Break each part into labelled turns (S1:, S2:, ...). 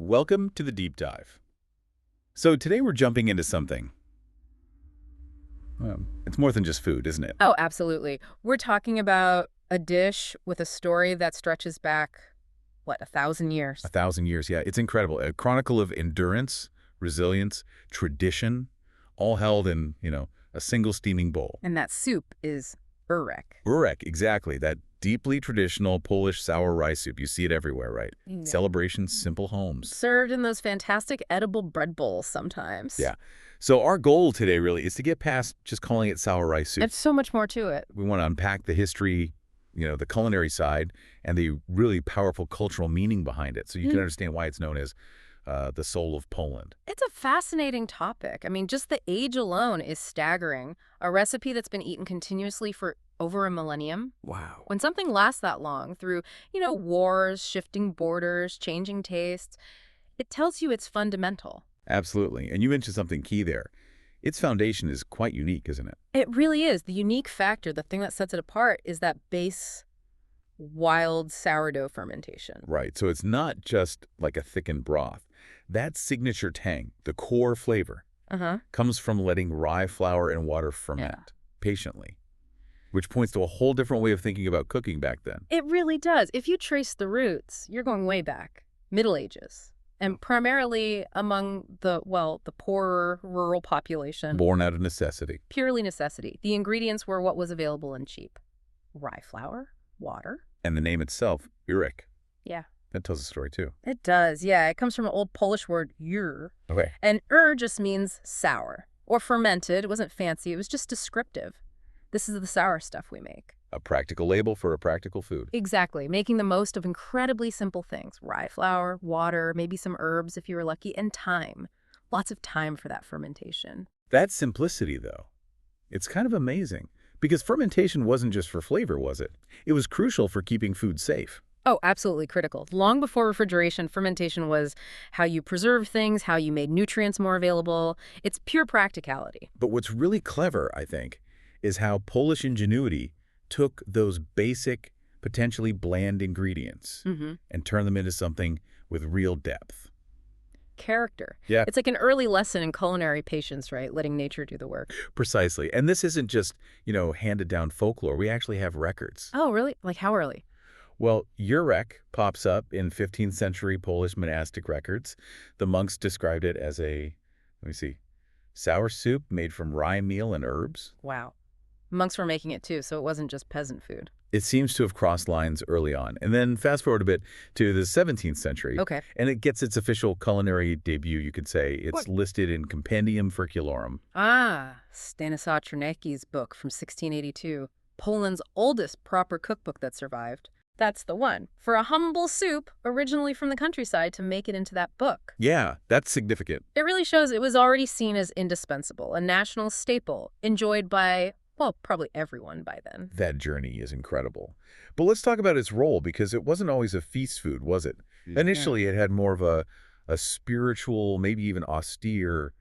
S1: Welcome to the deep dive. So today we're jumping into something. It's more than just food, isn't it?
S2: Oh, absolutely. We're talking about a dish with a story that stretches back, what, 1,000 years?
S1: 1,000 years, yeah. It's incredible. A chronicle of endurance, resilience, tradition, all held in, a single steaming bowl.
S2: And that soup is Żurek.
S1: Żurek, exactly. That deeply traditional Polish sour rice soup. You see it everywhere, right?
S2: Yeah.
S1: Celebrations, simple homes.
S2: Served in those fantastic edible bread bowls sometimes.
S1: Yeah. So our goal today really is to get past just calling it sour rice soup.
S2: There's so much more to it.
S1: We want to unpack the history, the culinary side, and the really powerful cultural meaning behind it so you can understand why it's known as the soul of Poland.
S2: It's a fascinating topic. I mean, just the age alone is staggering. A recipe that's been eaten continuously for over a millennium.
S1: Wow.
S2: When something lasts that long through, wars, shifting borders, changing tastes, it tells you it's fundamental.
S1: Absolutely. And you mentioned something key there. Its foundation is quite unique, isn't it?
S2: It really is. The unique factor, the thing that sets it apart, is that base wild sourdough fermentation.
S1: Right. So it's not just like a thickened broth. That signature tang, the core flavor, comes from letting rye flour and water ferment patiently, which points to a whole different way of thinking about cooking back then.
S2: It really does. If you trace the roots, you're going way back, Middle Ages, and primarily among the poorer rural population.
S1: Born out of necessity.
S2: Purely necessity. The ingredients were what was available and cheap. Rye flour, water.
S1: And the name itself, Żurek.
S2: Yeah.
S1: That tells a story, too.
S2: It does, yeah. It comes from an old Polish word, "jur."
S1: Okay.
S2: And just means sour or fermented. It wasn't fancy. It was just descriptive. This is the sour stuff we make.
S1: A practical label for a practical food.
S2: Exactly. Making the most of incredibly simple things. Rye flour, water, maybe some herbs if you were lucky, and time. Lots of time for that fermentation.
S1: That simplicity, though, it's kind of amazing. Because fermentation wasn't just for flavor, was it? It was crucial for keeping food safe.
S2: Oh, absolutely critical. Long before refrigeration, fermentation was how you preserved things, how you made nutrients more available. It's pure practicality.
S1: But what's really clever, I think, is how Polish ingenuity took those basic, potentially bland ingredients and turned them into something with real depth.
S2: Character.
S1: Yeah.
S2: It's like an early lesson in culinary patience, right? Letting nature do the work.
S1: Precisely. And this isn't just, handed down folklore. We actually have records.
S2: Oh, really? Like how early?
S1: Well, Żurek pops up in 15th century Polish monastic records. The monks described it as sour soup made from rye meal and herbs.
S2: Wow. Monks were making it too, so it wasn't just peasant food.
S1: It seems to have crossed lines early on. And then fast forward a bit to the 17th century.
S2: Okay.
S1: And it gets its official culinary debut, you could say. It's listed in Compendium Ferculorum.
S2: Ah, Stanisław Czarnecki's book from 1682. Poland's oldest proper cookbook that survived. That's the one. For a humble soup, originally from the countryside, to make it into that book.
S1: Yeah, that's significant.
S2: It really shows it was already seen as indispensable, a national staple, enjoyed by, probably everyone by then.
S1: That journey is incredible. But let's talk about its role, because it wasn't always a feast food, was it? Yeah. Initially, it had more of a spiritual, maybe even austere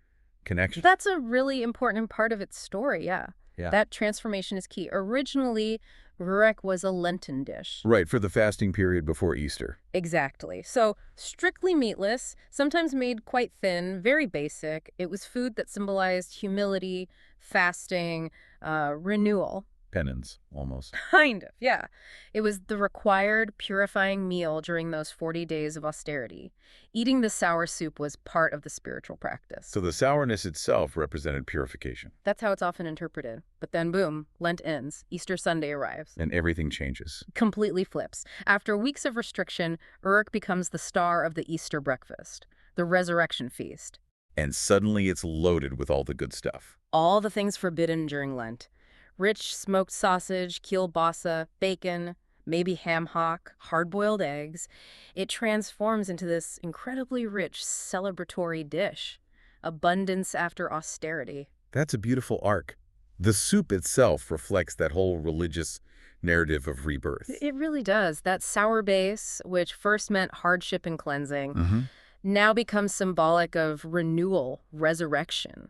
S1: connection.
S2: That's a really important part of its story, yeah.
S1: Yeah.
S2: That transformation is key. Originally, Żurek was a Lenten dish.
S1: Right, for the fasting period before Easter.
S2: Exactly. So strictly meatless, sometimes made quite thin, very basic. It was food that symbolized humility, fasting, renewal.
S1: Penance, almost.
S2: Kind of, yeah. It was the required purifying meal during those 40 days of austerity. Eating the sour soup was part of the spiritual practice.
S1: So the sourness itself represented purification.
S2: That's how it's often interpreted. But then, boom, Lent ends. Easter Sunday arrives.
S1: And everything changes.
S2: Completely flips. After weeks of restriction, Żurek becomes the star of the Easter breakfast, the resurrection feast.
S1: And suddenly it's loaded with all the good stuff.
S2: All the things forbidden during Lent. Rich smoked sausage, kielbasa, bacon, maybe ham hock, hard-boiled eggs. It transforms into this incredibly rich, celebratory dish. Abundance after austerity.
S1: That's a beautiful arc. The soup itself reflects that whole religious narrative of rebirth.
S2: It really does. That sour base, which first meant hardship and cleansing, now becomes symbolic of renewal, resurrection.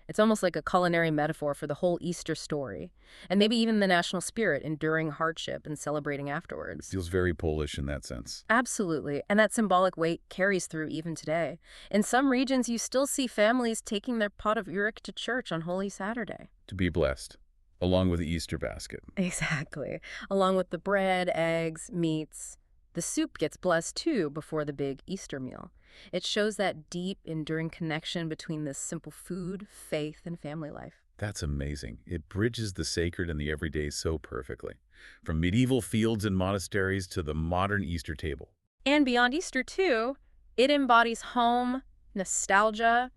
S2: It's almost like a culinary metaphor for the whole Easter story, and maybe even the national spirit enduring hardship and celebrating afterwards.
S1: Feels very Polish in that sense.
S2: Absolutely, and that symbolic weight carries through even today. In some regions, you still see families taking their pot of Żurek to church on Holy Saturday.
S1: To be blessed, along with the Easter basket.
S2: Exactly. Along with the bread, eggs, meats. The soup gets blessed too before the big Easter meal. It shows that deep, enduring connection between this simple food, faith, and family life.
S1: That's amazing. It bridges the sacred and the everyday so perfectly. From medieval fields and monasteries to the modern Easter table.
S2: And beyond Easter too, it embodies home, nostalgia,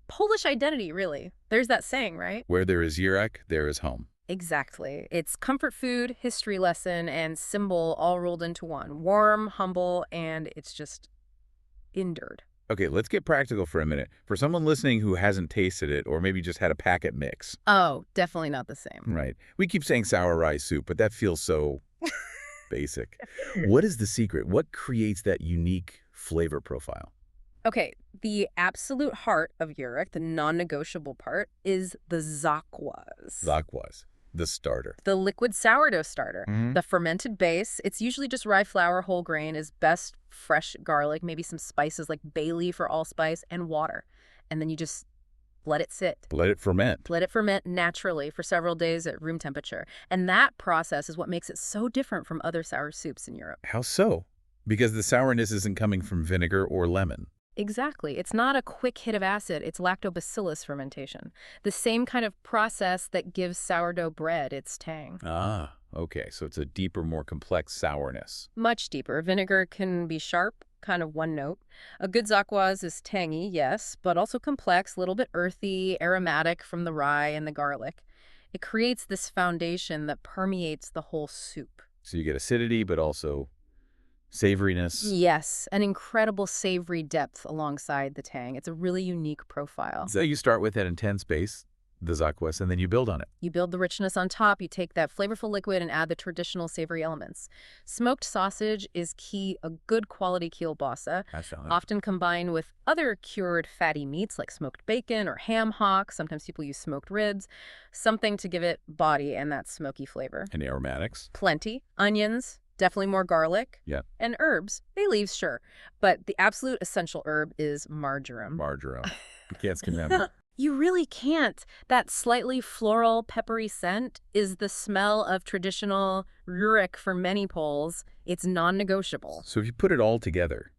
S2: Polish identity, really. There's that saying, right?
S1: Where there is Żurek, there is home.
S2: Exactly. It's comfort food, history lesson, and symbol all rolled into one. Warm, humble, and it's just endured.
S1: Okay, let's get practical for a minute. For someone listening who hasn't tasted it or maybe just had a packet mix.
S2: Oh, definitely not the same.
S1: Right. We keep saying sour rye soup, but that feels so basic. What is the secret? What creates that unique flavor profile?
S2: Okay, the absolute heart of Żurek, the non-negotiable part, is the zakwas.
S1: Zakwas, the starter.
S2: The liquid sourdough starter. The fermented base, it's usually just rye flour, whole grain, is best fresh garlic, maybe some spices like bay leaf or allspice, and water. And then you just let it sit.
S1: Let it ferment.
S2: Let it ferment naturally for several days at room temperature. And that process is what makes it so different from other sour soups in Europe.
S1: How so? Because the sourness isn't coming from vinegar or lemon.
S2: Exactly. It's not a quick hit of acid. It's lactobacillus fermentation. The same kind of process that gives sourdough bread its tang.
S1: Ah, okay. So it's a deeper, more complex sourness.
S2: Much deeper. Vinegar can be sharp, kind of one note. A good zakwas is tangy, yes, but also complex, a little bit earthy, aromatic from the rye and the garlic. It creates this foundation that permeates the whole soup.
S1: So you get acidity, but also savoriness.
S2: Yes, an incredible savory depth alongside the tang. It's a really unique profile.
S1: So you start with that intense base, the zakwas, and then you build on it.
S2: You build the richness on top, you take that flavorful liquid and add the traditional savory elements. Smoked sausage is key, a good quality kielbasa, often combined with other cured fatty meats like smoked bacon or ham hock. Sometimes people use smoked ribs, something to give it body and that smoky flavor.
S1: And aromatics.
S2: Plenty. Onions. Definitely more garlic.
S1: Yeah.
S2: And herbs. Bay leaves, sure. But the absolute essential herb is marjoram.
S1: Marjoram. You can't skim that.
S2: You really can't. That slightly floral, peppery scent is the smell of traditional Żurek for many Poles. It's non-negotiable.
S1: So if you put it all together,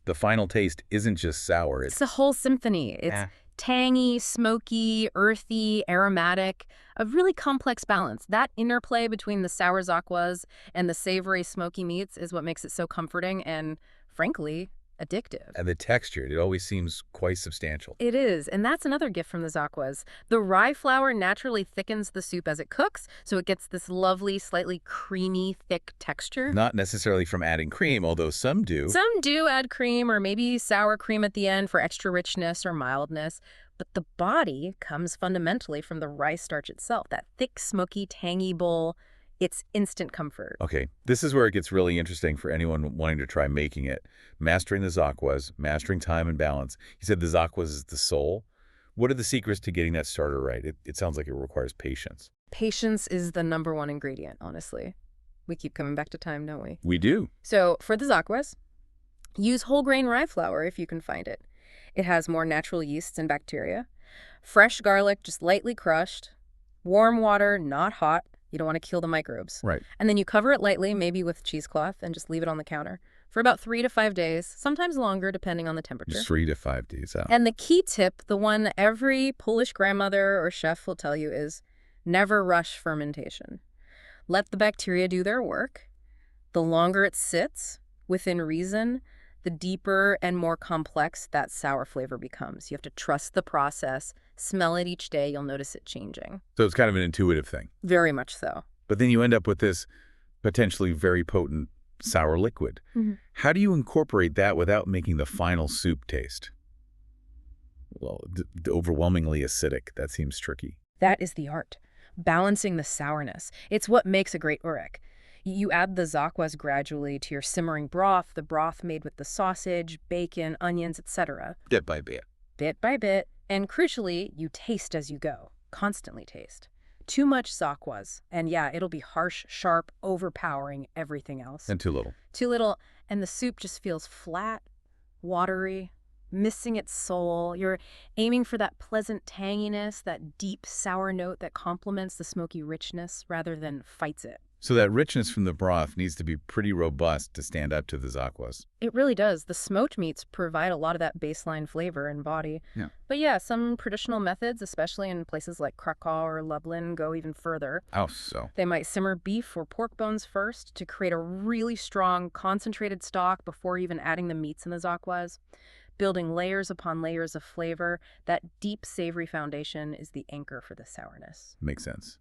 S1: the final taste isn't just sour.
S2: It's a whole symphony. It's tangy, smoky, earthy, aromatic, a really complex balance. That interplay between the sour zakwas and the savory, smoky meats is what makes it so comforting and, frankly, addictive.
S1: And the texture, it always seems quite substantial.
S2: It is, and that's another gift from the zakwas. The rye flour naturally thickens the soup as it cooks, so it gets this lovely, slightly creamy, thick texture.
S1: Not necessarily from adding cream, although some do.
S2: Some do add cream or maybe sour cream at the end for extra richness or mildness, but the body comes fundamentally from the rye starch itself, that thick, smoky, tangy bowl. It's instant comfort.
S1: Okay, this is where it gets really interesting for anyone wanting to try making it. Mastering the zakwas, mastering time and balance. You said the zakwas is the soul. What are the secrets to getting that starter right? It sounds like it requires patience.
S2: Patience is the #1 ingredient, honestly. We keep coming back to time, don't we?
S1: We do.
S2: So for the zakwas, use whole grain rye flour if you can find it. It has more natural yeasts and bacteria. Fresh garlic, just lightly crushed. Warm water, not hot. You don't want to kill the microbes.
S1: Right.
S2: And then you cover it lightly, maybe with cheesecloth, and just leave it on the counter for about 3 to 5 days, sometimes longer depending on the temperature.
S1: Just 3 to 5 days out.
S2: And the key tip, the one every Polish grandmother or chef will tell you is never rush fermentation. Let the bacteria do their work. The longer it sits, within reason, the deeper and more complex that sour flavor becomes. You have to trust the process, smell it each day, you'll notice it changing.
S1: So it's kind of an intuitive thing.
S2: Very much so.
S1: But then you end up with this potentially very potent sour liquid. How do you incorporate that without making the final soup taste? Well, overwhelmingly acidic. That seems tricky.
S2: That is the art. Balancing the sourness. It's what makes a great Żurek. You add the zakwas gradually to your simmering broth, the broth made with the sausage, bacon, onions, etc.
S1: Bit by bit.
S2: Bit by bit, And crucially, you taste as you go. Constantly taste. Too much zakwas, and yeah, it'll be harsh, sharp, overpowering everything else.
S1: And too little.
S2: Too little, and the soup just feels flat, watery, missing its soul. You're aiming for that pleasant tanginess, that deep sour note that complements the smoky richness rather than fights it.
S1: So that richness from the broth needs to be pretty robust to stand up to the zakwas.
S2: It really does. The smoked meats provide a lot of that baseline flavor and body.
S1: Yeah.
S2: But yeah, some traditional methods, especially in places like Krakow or Lublin, go even further.
S1: How so?
S2: They might simmer beef or pork bones first to create a really strong, concentrated stock before even adding the meats in the zakwas. Building layers upon layers of flavor, that deep savory foundation is the anchor for the sourness.
S1: Makes sense.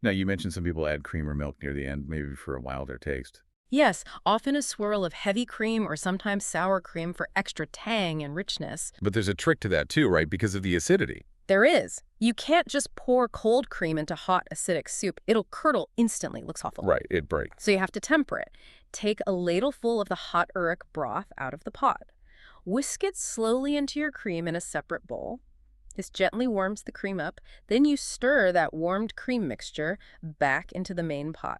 S1: Now, you mentioned some people add cream or milk near the end, maybe for a wilder taste.
S2: Yes, often a swirl of heavy cream or sometimes sour cream for extra tang and richness.
S1: But there's a trick to that too, right? Because of the acidity.
S2: There is. You can't just pour cold cream into hot acidic soup. It'll curdle instantly. Looks awful.
S1: Right, it breaks.
S2: So you have to temper it. Take a ladleful of the hot Żurek broth out of the pot. Whisk it slowly into your cream in a separate bowl. This gently warms the cream up. Then you stir that warmed cream mixture back into the main pot.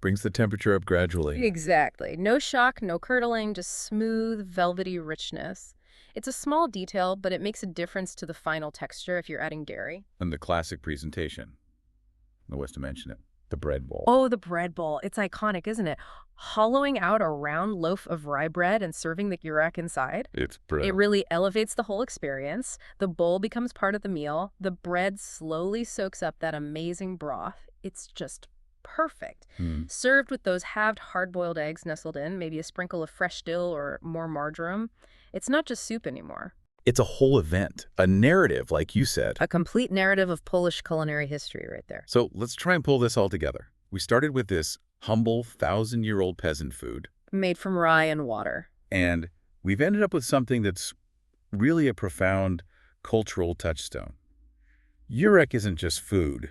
S1: Brings the temperature up gradually.
S2: Exactly. No shock, no curdling, just smooth, velvety richness. It's a small detail, but it makes a difference to the final texture if you're adding dairy.
S1: And the classic presentation. No was to mention it. The bread bowl.
S2: Oh, the bread bowl. It's iconic, isn't it? Hollowing out a round loaf of rye bread and serving the Żurek inside.
S1: It's brilliant.
S2: It really elevates the whole experience. The bowl becomes part of the meal. The bread slowly soaks up that amazing broth. It's just perfect. Served with those halved hard-boiled eggs nestled in, maybe a sprinkle of fresh dill or more marjoram. It's not just soup anymore.
S1: It's a whole event, a narrative, like you said.
S2: A complete narrative of Polish culinary history right there.
S1: So let's try and pull this all together. We started with this humble, 1,000-year-old peasant food.
S2: Made from rye and water.
S1: And we've ended up with something that's really a profound cultural touchstone. Żurek isn't just food.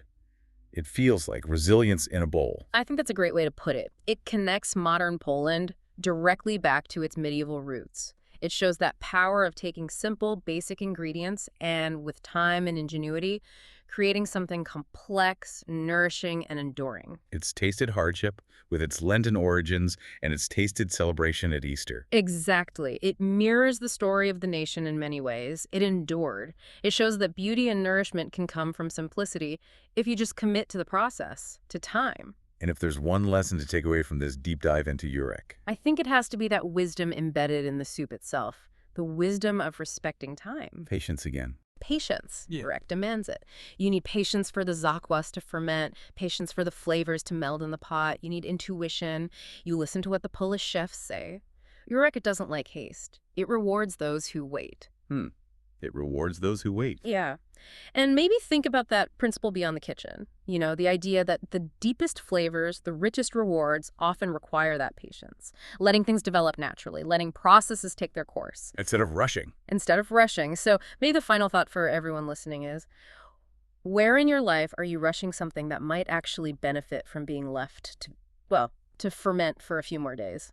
S1: It feels like resilience in a bowl.
S2: I think that's a great way to put it. It connects modern Poland directly back to its medieval roots. It shows that power of taking simple, basic ingredients and, with time and ingenuity, creating something complex, nourishing, and enduring.
S1: It's tasted hardship with its Lenten origins, and it's tasted celebration at Easter.
S2: Exactly. It mirrors the story of the nation in many ways. It endured. It shows that beauty and nourishment can come from simplicity if you just commit to the process, to time.
S1: And if there's one lesson to take away from this deep dive into Żurek,
S2: I think it has to be that wisdom embedded in the soup itself. The wisdom of respecting time.
S1: patience again.
S2: Patience. Żurek demands it. You need patience for the zakwas to ferment, patience for the flavors to meld in the pot. You need intuition. You listen to what the Polish chefs say. Żurek doesn't like haste. It rewards those who wait.
S1: It rewards those who wait.
S2: Yeah. And maybe think about that principle beyond the kitchen. You know, the idea that the deepest flavors, the richest rewards often require that patience. Letting things develop naturally, letting processes take their course.
S1: Instead of rushing.
S2: So maybe the final thought for everyone listening is, where in your life are you rushing something that might actually benefit from being left to ferment for a few more days?